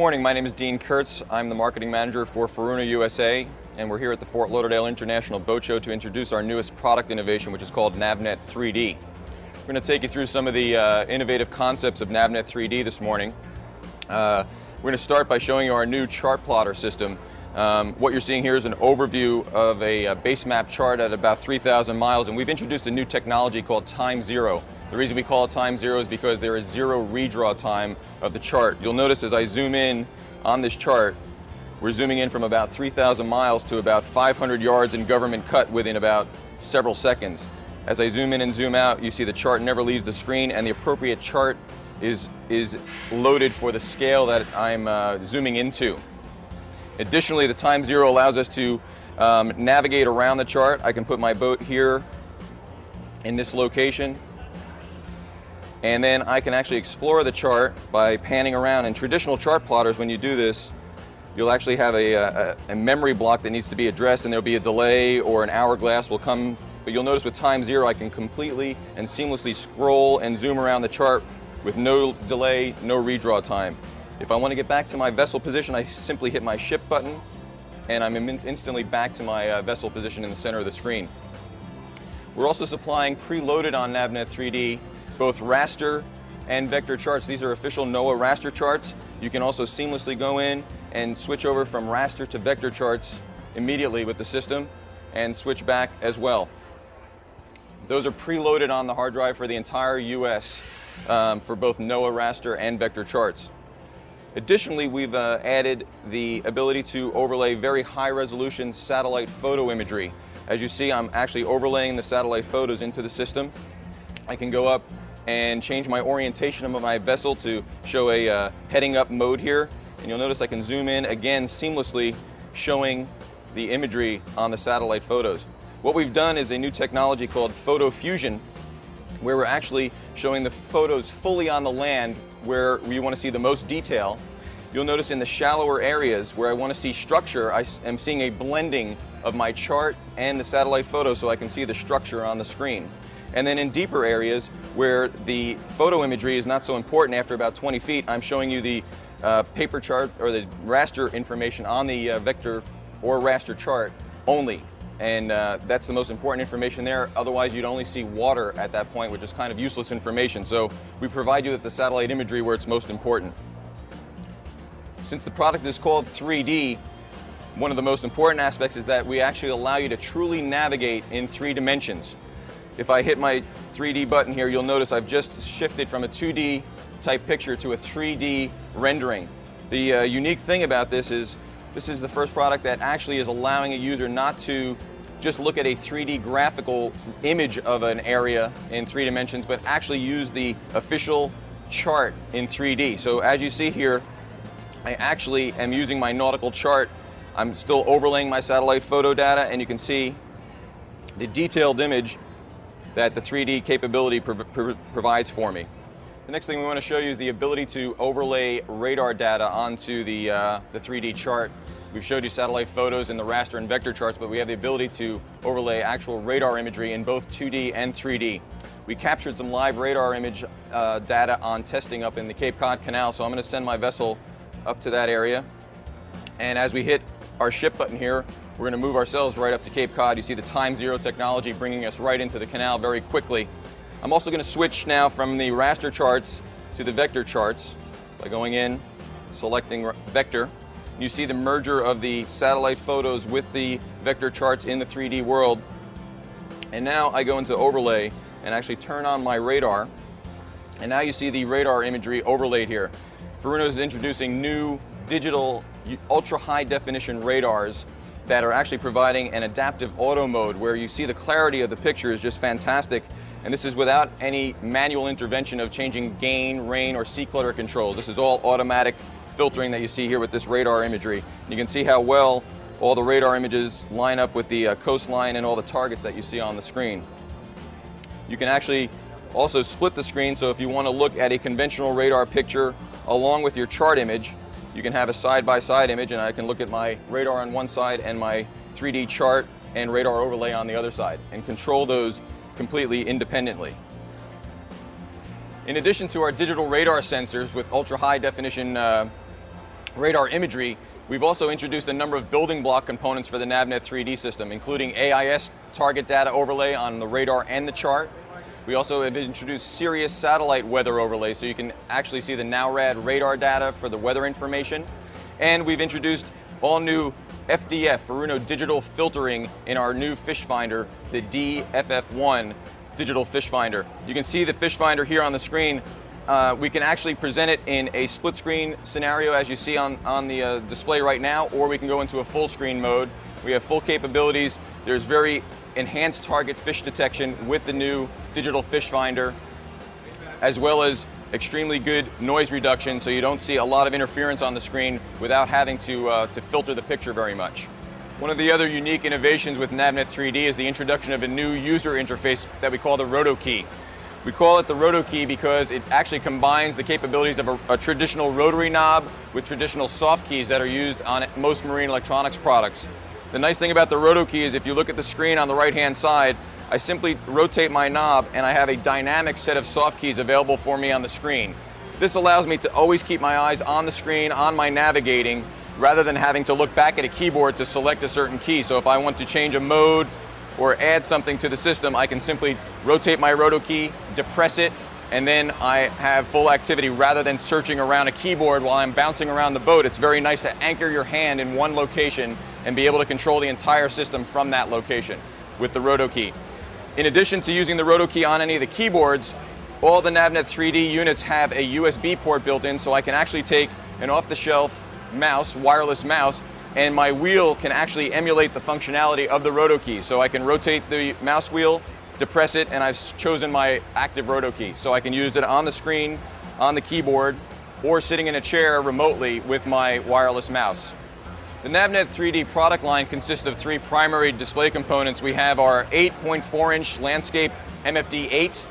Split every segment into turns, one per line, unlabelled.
morning, my name is Dean Kurtz. I'm the marketing manager for Furuno USA, and we're here at the Fort Lauderdale International Boat Show to introduce our newest product innovation, which is called NavNet 3D. We're going to take you through some of the innovative concepts of NavNet 3D this morning. We're going to start by showing you our new chart plotter system. What you're seeing here is an overview of a base map chart at about 3,000 miles, and we've introduced a new technology called Time Zero. The reason we call it Time Zero is because there is zero redraw time of the chart. You'll notice as I zoom in on this chart, we're zooming in from about 3,000 miles to about 500 yards in government cut within about several seconds. As I zoom in and zoom out, you see the chart never leaves the screen, and the appropriate chart is loaded for the scale that I'm zooming into. Additionally, the Time Zero allows us to navigate around the chart. I can put my boat here in this location, and then I can actually explore the chart by panning around. In traditional chart plotters, when you do this, you'll actually have a memory block that needs to be addressed, and there'll be a delay or an hourglass will come. But you'll notice with Time Zero, I can completely and seamlessly scroll and zoom around the chart with no delay, no redraw time. If I want to get back to my vessel position, I simply hit my ship button, and I'm instantly back to my vessel position in the center of the screen. We're also supplying preloaded on NavNet 3D both raster and vector charts. These are official NOAA raster charts. You can also seamlessly go in and switch over from raster to vector charts immediately with the system and switch back as well. Those are preloaded on the hard drive for the entire US for both NOAA raster and vector charts. Additionally, we've added the ability to overlay very high-resolution satellite photo imagery. As you see, I'm actually overlaying the satellite photos into the system. I can go up and change my orientation of my vessel to show a heading up mode here. And you'll notice I can zoom in again seamlessly, showing the imagery on the satellite photos. What we've done is a new technology called photo fusion, where we're actually showing the photos fully on the land where we want to see the most detail. You'll notice in the shallower areas where I want to see structure, I am seeing a blending of my chart and the satellite photo so I can see the structure on the screen. And then in deeper areas where the photo imagery is not so important, after about 20 feet, I'm showing you the paper chart or the raster information on the vector or raster chart only. And that's the most important information there. Otherwise, you'd only see water at that point, which is kind of useless information. So we provide you with the satellite imagery where it's most important. Since the product is called 3D, one of the most important aspects is that we actually allow you to truly navigate in 3 dimensions. If I hit my 3D button here, you'll notice I've just shifted from a 2D type picture to a 3D rendering. The unique thing about this is the first product that actually is allowing a user not to just look at a 3D graphical image of an area in 3 dimensions, but actually use the official chart in 3D. So as you see here, I actually am using my nautical chart. I'm still overlaying my satellite photo data, and you can see the detailed image that the 3D capability provides for me. The next thing we want to show you is the ability to overlay radar data onto the 3D chart. We've showed you satellite photos in the raster and vector charts, but we have the ability to overlay actual radar imagery in both 2D and 3D. We captured some live radar image data on testing up in the Cape Cod Canal, so I'm going to send my vessel up to that area. And as we hit our ship button here, we're going to move ourselves right up to Cape Cod. You see the Time Zero technology bringing us right into the canal very quickly. I'm also going to switch now from the raster charts to the vector charts by going in, selecting vector. You see the merger of the satellite photos with the vector charts in the 3D world. And now I go into overlay and actually turn on my radar. And now you see the radar imagery overlaid here. Furuno is introducing new digital ultra high definition radars that are actually providing an adaptive auto mode where you see the clarity of the picture is just fantastic. And this is without any manual intervention of changing gain, rain, or sea clutter controls. This is all automatic filtering that you see here with this radar imagery. And you can see how well all the radar images line up with the coastline and all the targets that you see on the screen. You can actually also split the screen, so if you want to look at a conventional radar picture along with your chart image, you can have a side-by-side image, and I can look at my radar on one side and my 3D chart and radar overlay on the other side and control those completely independently. In addition to our digital radar sensors with ultra high definition radar imagery, we've also introduced a number of building block components for the NavNet 3D system, including AIS target data overlay on the radar and the chart. We also have introduced Sirius satellite weather overlay, so you can actually see the NOWRAD radar data for the weather information. And we've introduced all new FDF, Furuno digital filtering, in our new fish finder, the DFF1 digital fish finder. You can see the fish finder here on the screen. We can actually present it in a split screen scenario, as you see on the display right now, or we can go into a full screen mode. We have full capabilities. There's very enhanced target fish detection with the new digital fish finder, as well as extremely good noise reduction, so you don't see a lot of interference on the screen without having to filter the picture very much. One of the other unique innovations with NavNet 3D is the introduction of a new user interface that we call the Roto Key. We call it the Roto Key because it actually combines the capabilities of a traditional rotary knob with traditional soft keys that are used on most marine electronics products. The nice thing about the Roto Key is if you look at the screen on the right-hand side, I simply rotate my knob and I have a dynamic set of soft keys available for me on the screen. This allows me to always keep my eyes on the screen, on my navigating, rather than having to look back at a keyboard to select a certain key. So if I want to change a mode or add something to the system, I can simply rotate my Roto Key, depress it, and then I have full activity rather than searching around a keyboard while I'm bouncing around the boat. It's very nice to anchor your hand in one location and be able to control the entire system from that location with the Roto Key. In addition to using the Roto Key on any of the keyboards, all the NavNet 3D units have a USB port built in, so I can actually take an off-the-shelf mouse, wireless mouse, and my wheel can actually emulate the functionality of the Roto Key. So I can rotate the mouse wheel, depress it, and I've chosen my active Roto Key. So I can use it on the screen, on the keyboard, or sitting in a chair remotely with my wireless mouse. The NavNet 3D product line consists of three primary display components. We have our 8.4-inch landscape MFD8.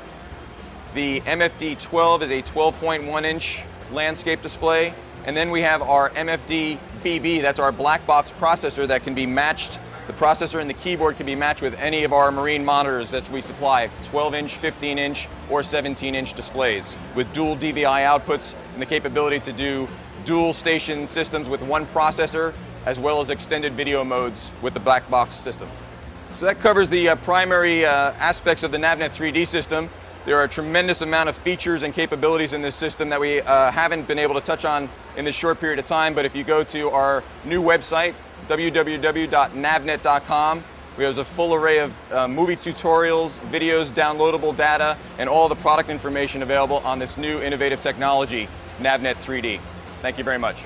The MFD12 is a 12.1-inch landscape display. And then we have our MFD-BB, that's our black box processor that can be matched. The processor and the keyboard can be matched with any of our marine monitors that we supply, 12-inch, 15-inch, or 17-inch displays with dual DVI outputs and the capability to do dual station systems with one processor, as well as extended video modes with the black box system. So that covers the primary aspects of the NavNet 3D system. There are a tremendous amount of features and capabilities in this system that we haven't been able to touch on in this short period of time, but if you go to our new website, www.navnet.com, we have a full array of movie tutorials, videos, downloadable data, and all the product information available on this new innovative technology, NavNet 3D. Thank you very much.